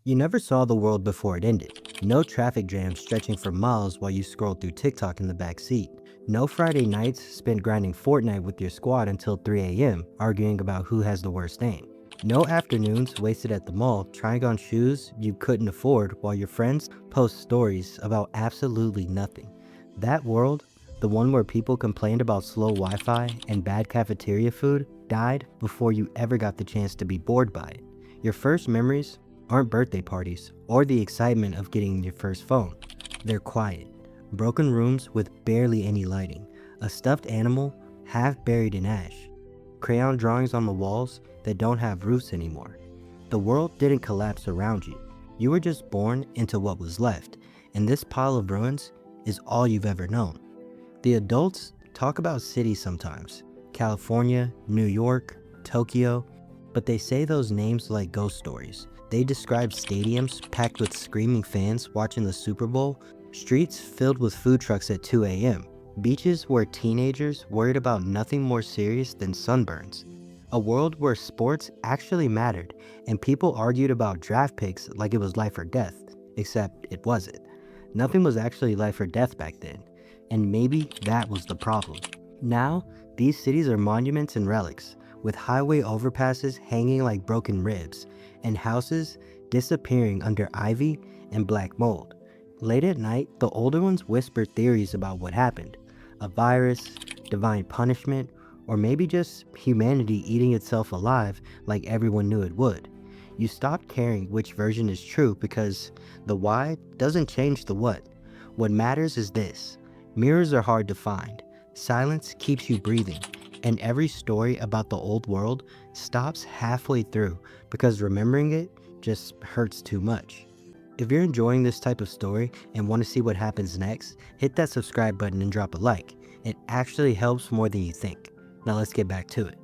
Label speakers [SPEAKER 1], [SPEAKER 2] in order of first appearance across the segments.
[SPEAKER 1] You never saw the world before it ended. No traffic jams stretching for miles while you scroll through TikTok in the back seat. No Friday nights spent grinding Fortnite with your squad until 3 a.m., arguing about who has the worst aim. No afternoons wasted at the mall trying on shoes you couldn't afford while your friends post stories about absolutely nothing. That world, the one where people complained about slow Wi Fi and bad cafeteria food, died before you ever got the chance to be bored by it. Your first memories aren't birthday parties or the excitement of getting your first phone. They're quiet, broken rooms with barely any lighting, a stuffed animal half buried in ash, crayon drawings on the walls that don't have roofs anymore. The world didn't collapse around you. You were just born into what was left, and this pile of ruins is all you've ever known. The adults talk about cities sometimes, California, New York, Tokyo, but they say those names like ghost stories. They describe stadiums packed with screaming fans watching the Super Bowl, streets filled with food trucks at 2 a.m., beaches where teenagers worried about nothing more serious than sunburns, a world where sports actually mattered and people argued about draft picks like it was life or death, except it wasn't. Nothing was actually life or death back then, and maybe that was the problem. Now, these cities are monuments and relics, with highway overpasses hanging like broken ribs, and houses disappearing under ivy and black mold. Late at night, the older ones whisper theories about what happened: a virus, divine punishment, or maybe just humanity eating itself alive like everyone knew it would. You stop caring which version is true because the why doesn't change the what. What matters is this: mirrors are hard to find, silence keeps you breathing, and every story about the old world stops halfway through because remembering it just hurts too much. If you're enjoying this type of story and want to see what happens next, hit that subscribe button and drop a like. It actually helps more than you think. Now let's get back to it.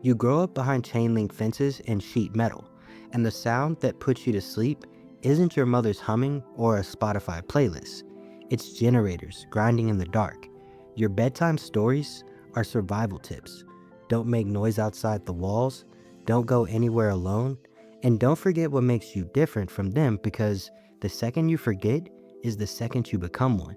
[SPEAKER 1] You grow up behind chain link fences and sheet metal, and the sound that puts you to sleep isn't your mother's humming or a Spotify playlist. It's generators grinding in the dark. Your bedtime stories are survival tips. Don't make noise outside the walls, don't go anywhere alone, and don't forget what makes you different from them, because the second you forget is the second you become one.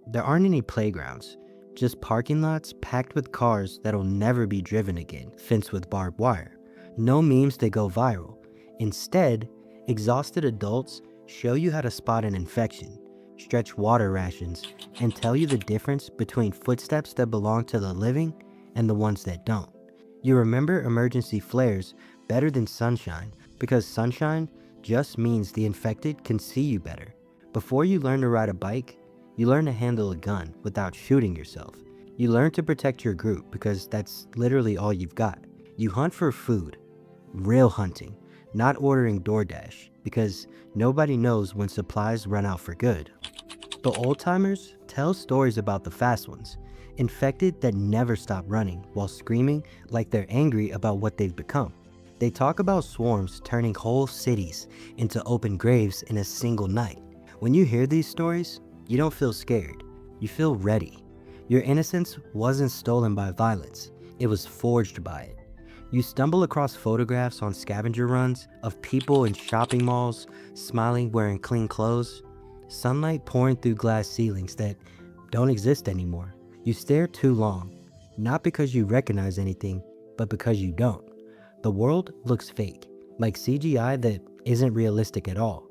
[SPEAKER 1] There aren't any playgrounds, just parking lots packed with cars that'll never be driven again, fenced with barbed wire. No memes that go viral. Instead, exhausted adults show you how to spot an infection, stretch water rations, and tell you the difference between footsteps that belong to the living and the ones that don't. You remember emergency flares better than sunshine because sunshine just means the infected can see you better. Before you learn to ride a bike, you learn to handle a gun without shooting yourself. You learn to protect your group because that's literally all you've got. You hunt for food, real hunting, not ordering DoorDash, because nobody knows when supplies run out for good. The old timers tell stories about the fast ones, infected that never stop running while screaming like they're angry about what they've become. They talk about swarms turning whole cities into open graves in a single night. When you hear these stories, you don't feel scared, you feel ready. Your innocence wasn't stolen by violence, it was forged by it. You stumble across photographs on scavenger runs of people in shopping malls, smiling wearing clean clothes, sunlight pouring through glass ceilings that don't exist anymore. You stare too long, not because you recognize anything, but because you don't. The world looks fake, like CGI that isn't realistic at all.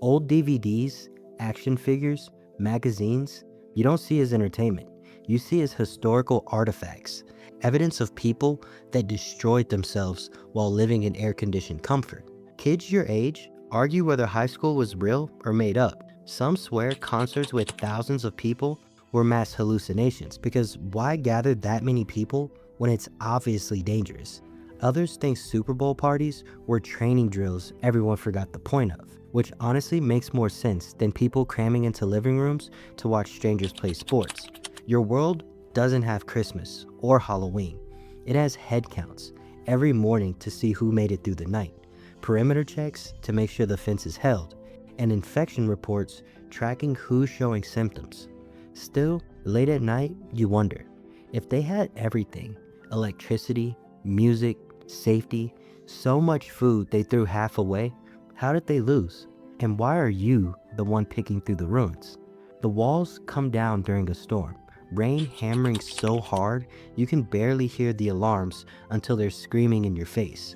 [SPEAKER 1] Old DVDs, action figures, magazines, you don't see as entertainment. You see as historical artifacts, evidence of people that destroyed themselves while living in air-conditioned comfort. Kids your age argue whether high school was real or made up. Some swear concerts with thousands of people were mass hallucinations, because why gather that many people when it's obviously dangerous? Others think Super Bowl parties were training drills everyone forgot the point of, which honestly makes more sense than people cramming into living rooms to watch strangers play sports. Your world doesn't have Christmas or Halloween. It has head counts every morning to see who made it through the night, perimeter checks to make sure the fence is held, and infection reports tracking who's showing symptoms. Still, late at night, you wonder, if they had everything, electricity, music, safety, so much food they threw half away, How did they lose? And why are you the one picking through the ruins? The walls come down during a storm, rain hammering so hard you can barely hear the alarms until they're screaming in your face.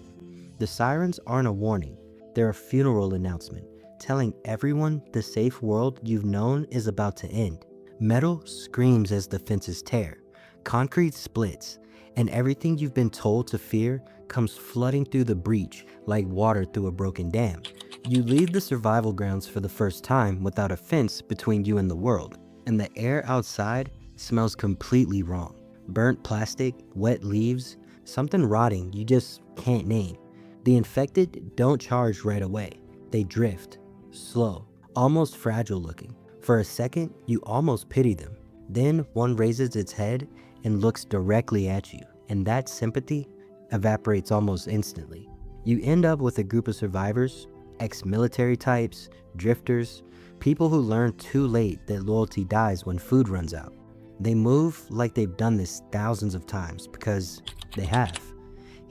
[SPEAKER 1] The sirens aren't a warning, they're a funeral announcement, telling everyone the safe world you've known is about to end. Metal screams as the fences tear, concrete splits, and everything you've been told to fear comes flooding through the breach like water through a broken dam. You leave the survival grounds for the first time without a fence between you and the world, and the air outside smells completely wrong. Burnt plastic, wet leaves, something rotting you just can't name. The infected don't charge right away. They drift, slow, almost fragile looking. For a second, you almost pity them. Then one raises its head and looks directly at you, and that sympathy evaporates almost instantly. You end up with a group of survivors, ex-military types, drifters, people who learn too late that loyalty dies when food runs out. They move like they've done this thousands of times because they have.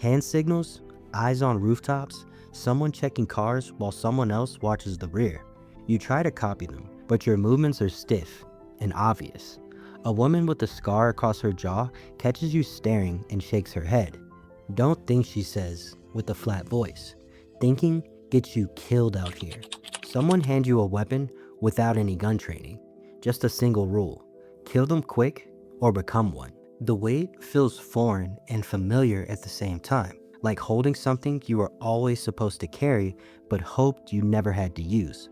[SPEAKER 1] Hand signals, eyes on rooftops, someone checking cars while someone else watches the rear. You try to copy them, but your movements are stiff and obvious. A woman with a scar across her jaw catches you staring and shakes her head. Don't think, she says, with a flat voice. Thinking gets you killed out here. Someone hands you a weapon without any gun training. Just a single rule: kill them quick or become one. The weight feels foreign and familiar at the same time, like holding something you were always supposed to carry but hoped you never had to use.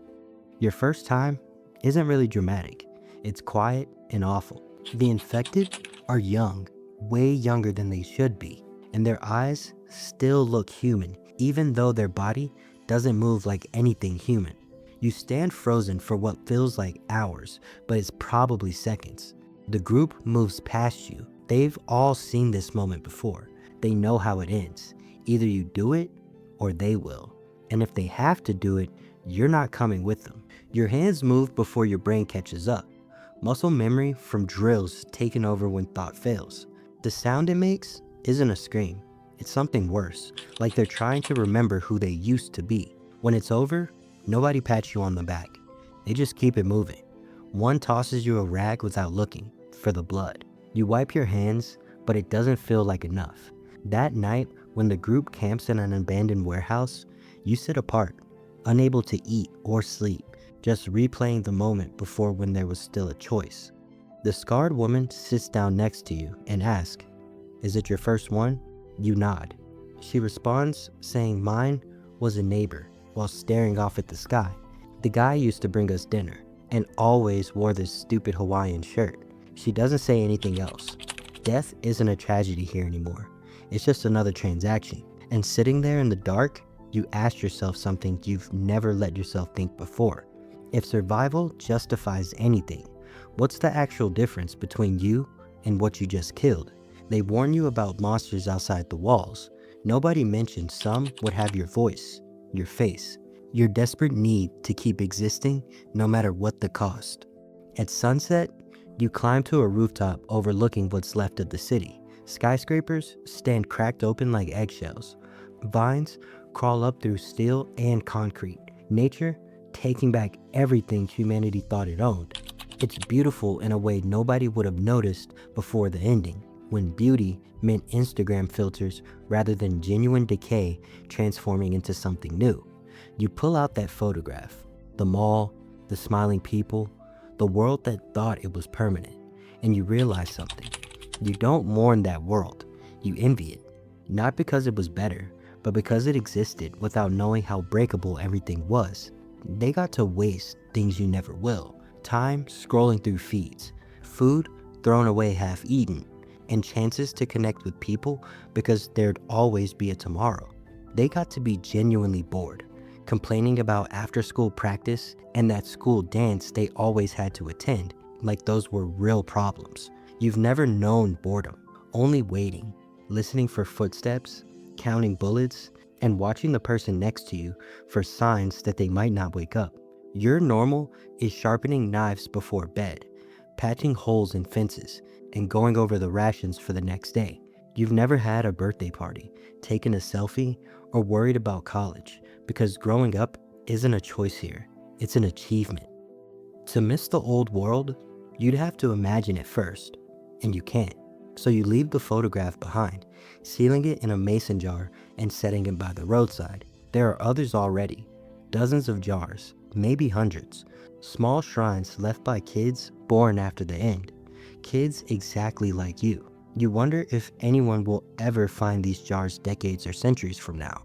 [SPEAKER 1] Your first time isn't really dramatic. It's quiet and awful. The infected are young, way younger than they should be, and their eyes still look human, even though their body doesn't move like anything human. You stand frozen for what feels like hours, but it's probably seconds. The group moves past you. They've all seen this moment before. They know how it ends. Either you do it or they will. And if they have to do it, you're not coming with them. Your hands move before your brain catches up. Muscle memory from drills taken over when thought fails. The sound it makes isn't a scream. It's something worse, like they're trying to remember who they used to be. When it's over, nobody pats you on the back. They just keep it moving. One tosses you a rag without looking for the blood. You wipe your hands, but it doesn't feel like enough. That night, when the group camps in an abandoned warehouse, you sit apart, unable to eat or sleep, just replaying the moment before when there was still a choice. The scarred woman sits down next to you and asks, "Is it your first one?" You nod. She responds, saying mine was a neighbor, while staring off at the sky. The guy used to bring us dinner and always wore this stupid Hawaiian shirt. She doesn't say anything else. Death isn't a tragedy here anymore. It's just another transaction. And sitting there in the dark, you ask yourself something you've never let yourself think before. If survival justifies anything, what's the actual difference between you and what you just killed? They warn you about monsters outside the walls. Nobody mentioned some would have your voice, your face, your desperate need to keep existing no matter what the cost. At sunset, you climb to a rooftop overlooking what's left of the city. Skyscrapers stand cracked open like eggshells. Vines crawl up through steel and concrete. Nature taking back everything humanity thought it owned. It's beautiful in a way nobody would have noticed before the ending, when beauty meant Instagram filters rather than genuine decay transforming into something new. You pull out that photograph, the mall, the smiling people, the world that thought it was permanent, and you realize something. You don't mourn that world, you envy it. Not because it was better, but because it existed without knowing how breakable everything was. They got to waste things you never will. Time scrolling through feeds, food thrown away half eaten, and chances to connect with people because there'd always be a tomorrow. They got to be genuinely bored, complaining about after-school practice and that school dance they always had to attend, like those were real problems. You've never known boredom, only waiting, listening for footsteps, counting bullets, and watching the person next to you for signs that they might not wake up. Your normal is sharpening knives before bed, patching holes in fences, and going over the rations for the next day. You've never had a birthday party, taken a selfie, or worried about college, because growing up isn't a choice here, it's an achievement. To miss the old world, you'd have to imagine it first, and you can't. So you leave the photograph behind, sealing it in a mason jar and setting it by the roadside. There are others already, dozens of jars, maybe hundreds, small shrines left by kids born after the end, kids exactly like you. You wonder if anyone will ever find these jars decades or centuries from now,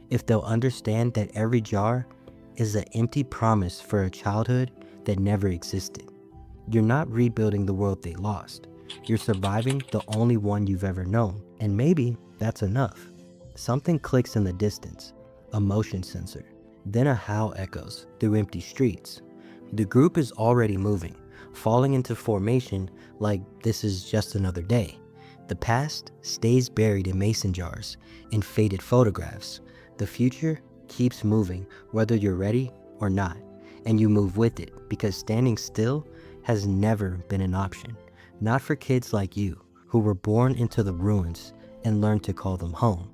[SPEAKER 1] if they'll understand that every jar is an empty promise for a childhood that never existed. You're not rebuilding the world they lost. You're surviving the only one you've ever known. And maybe that's enough. Something clicks in the distance, a motion sensor. Then a howl echoes through empty streets. The group is already moving, falling into formation like this is just another day. The past stays buried in mason jars and faded photographs. The future keeps moving whether you're ready or not. And you move with it because standing still has never been an option. Not for kids like you who were born into the ruins and learned to call them home.